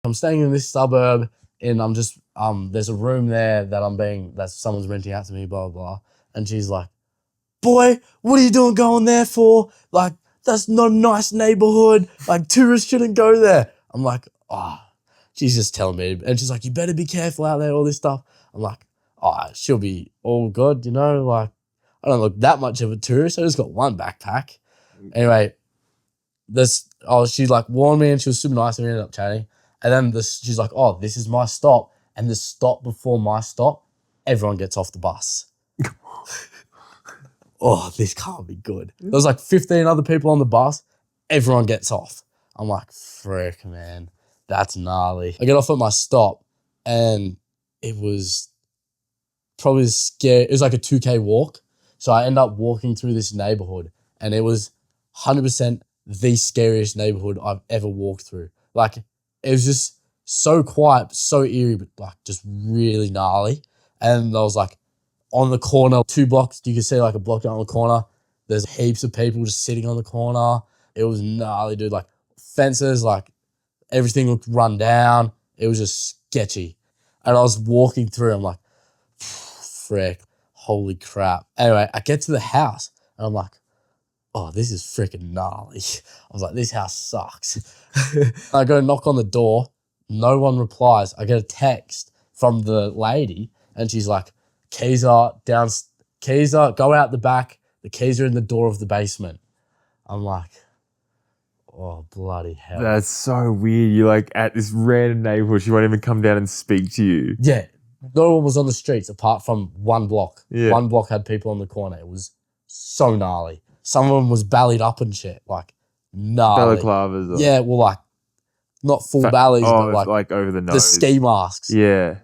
I'm staying in this suburb and I'm just, there's a room there that someone's renting out to me, blah, blah, blah. And she's like, boy, what are you doing going there for? Like, that's not a nice neighborhood. Like, tourists shouldn't go there. I'm like, she's just telling me. And she's like, you better be careful out there, all this stuff. I'm like, she'll be all good, you know? Like, I don't look that much of a tourist. I just got one backpack. Anyway, she like warned me and she was super nice and we ended up chatting. And then she's like, this is my stop. And the stop before my stop, everyone gets off the bus. This can't be good. There was like 15 other people on the bus. Everyone gets off. I'm like, frick, man. That's gnarly. I get off at my stop and it was probably scary. It was like a 2K walk. So I end up walking through this neighborhood and it was 100% the scariest neighborhood I've ever walked through. Like, it was just so quiet, so eerie, but like just really gnarly. And I was like, on the corner, 2 blocks, you can see like a block down on the corner. There's heaps of people just sitting on the corner. It was gnarly, dude. Like fences, like everything looked run down. It was just sketchy. And I was walking through, I'm like, frick, holy crap. Anyway, I get to the house and I'm like, this is freaking gnarly. I was like, this house sucks. I go knock on the door. No one replies. I get a text from the lady and she's like, keys are, go out the back. The keys are in the door of the basement. I'm like, bloody hell. That's so weird. You're like at this random neighborhood. She won't even come down and speak to you. Yeah. No one was on the streets apart from one block. Yeah. One block had people on the corner. It was so gnarly. Some of them was bellied up and shit. Like, gnarly. Balaclavas. Yeah, well, like, not full bellies, but like over the nose. The ski masks. Yeah.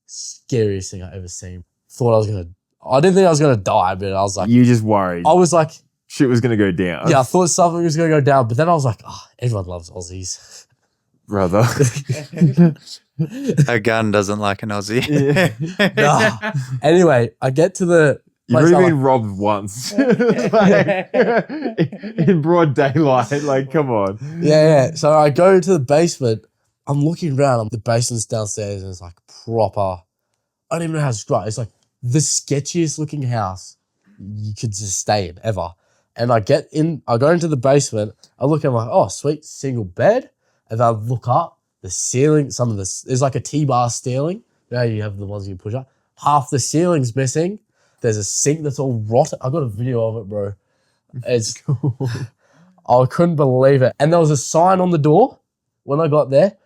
Scariest thing I ever seen. I didn't think I was going to die, but I was like. You just worried. I was like. Shit was going to go down. Yeah, I thought something was going to go down, but then I was like, everyone loves Aussies. Brother. A gun doesn't like an Aussie. Nah. Anyway, I get to the. You've already been robbed once. In broad daylight. Like, come on. Yeah. So I go to the basement. I'm looking around. The basement's downstairs and it's like proper. I don't even know how to describe it. It's like the sketchiest looking house you could just stay in ever. And I go into the basement. I look and I'm like, sweet, single bed. And then I look up, the ceiling, there's like a T-bar ceiling. You know, you have the ones you push up. Half the ceiling's missing. There's a sink that's all rotten. I got a video of it, bro. It's cool. I couldn't believe it. And there was a sign on the door when I got there.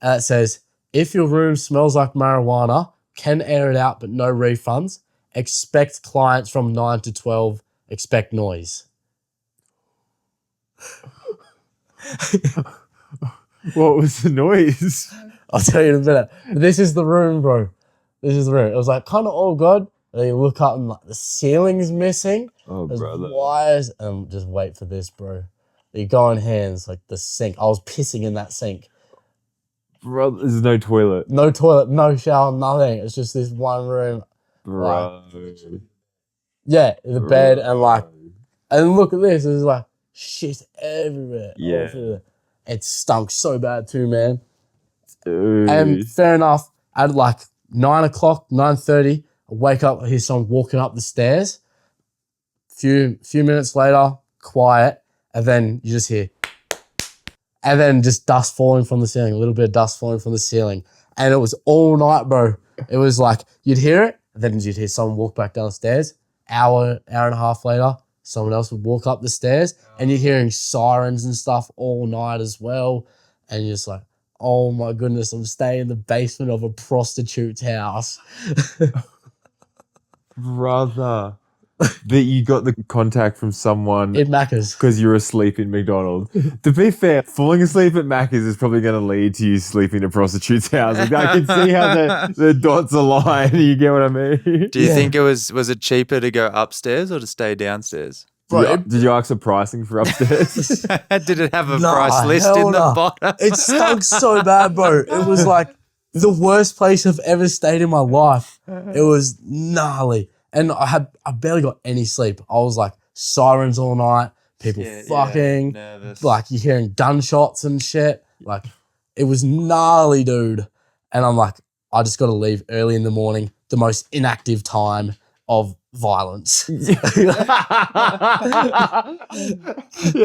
It says, if your room smells like marijuana, can air it out, but no refunds. Expect clients from 9 to 12. Expect noise. What was the noise? I'll tell you in a minute. This is the room, bro. This is the room. It was like kind of all good. And then you look up and like the ceiling's missing. There's brother. Wires. And just wait for this, bro. You go in hands, like the sink. I was pissing in that sink. Bro, there's no toilet. No toilet, no shower, nothing. It's just this one room. Bro. Yeah, the bed and like, and look at this. It's like shit everywhere. Yeah. It stunk so bad too, man. Dude. And fair enough, at like 9 o'clock, 9:30, I wake up, I hear someone walking up the stairs. Few minutes later, quiet, and then you just hear, and then just dust falling from the ceiling, a little bit of dust falling from the ceiling. And it was all night, bro. It was like, you'd hear it, and then you'd hear someone walk back downstairs. Hour and a half later, someone else would walk up the stairs, and you're hearing sirens and stuff all night as well. And you're just like, oh my goodness, I'm staying in the basement of a prostitute's house. Brother. That you got the contact from someone In Macca's. because you were asleep in McDonald's. To be fair, falling asleep at Macca's is probably going to lead to you sleeping in a prostitute's house. Like, I can see how the dots align. You get what I mean? Do you think it was it cheaper to go upstairs or to stay downstairs? Bro, Did you ask for pricing for upstairs? Did it have a Nah, price list hell in the nah. bottom? It stunk so bad, bro. It was like the worst place I've ever stayed in my life. It was gnarly. And I barely got any sleep. I was like sirens all night, people fucking, nervous. like you're hearing gunshots and shit. Like It was gnarly, dude. And I'm like, I just got to leave early in the morning, the most inactive time of violence. Yeah,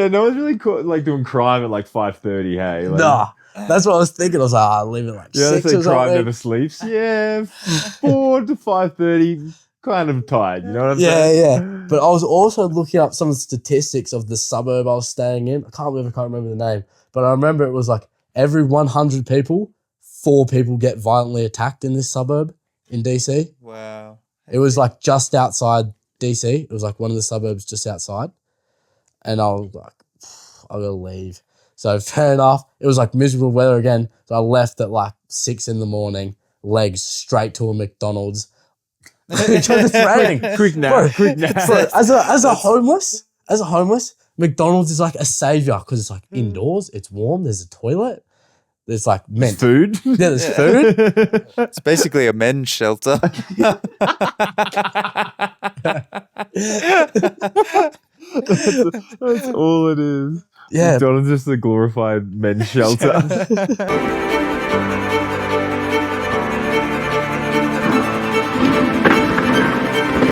no one's really like doing crime at like 5:30. Hey, like, Nah, that's what I was thinking. I was like, I'll leave it like yeah, they 6 say or crime something. never sleeps. Yeah, 4 to 5:30, kind of tired. You know what I'm Yeah, saying? yeah. But I was also looking up some of the statistics of the suburb I was staying in. I can't remember the name, but I remember it was like every 100 people, 4 people get violently attacked in this suburb in DC. Wow. It was like just outside DC. It was like one of the suburbs just outside. And I was like, I gotta leave. So fair enough. It was like miserable weather again. So I left at like 6 a.m, legs straight to a McDonald's. Because it's raining. Quick nap, Bro, quick nap. Bro, as a homeless, McDonald's is like a savior because it's like indoors, it's warm, there's a toilet, there's like men. Food. Yeah, there's food. It's basically a men's shelter. That's all it is. Yeah. McDonald's is just a glorified men's shelter.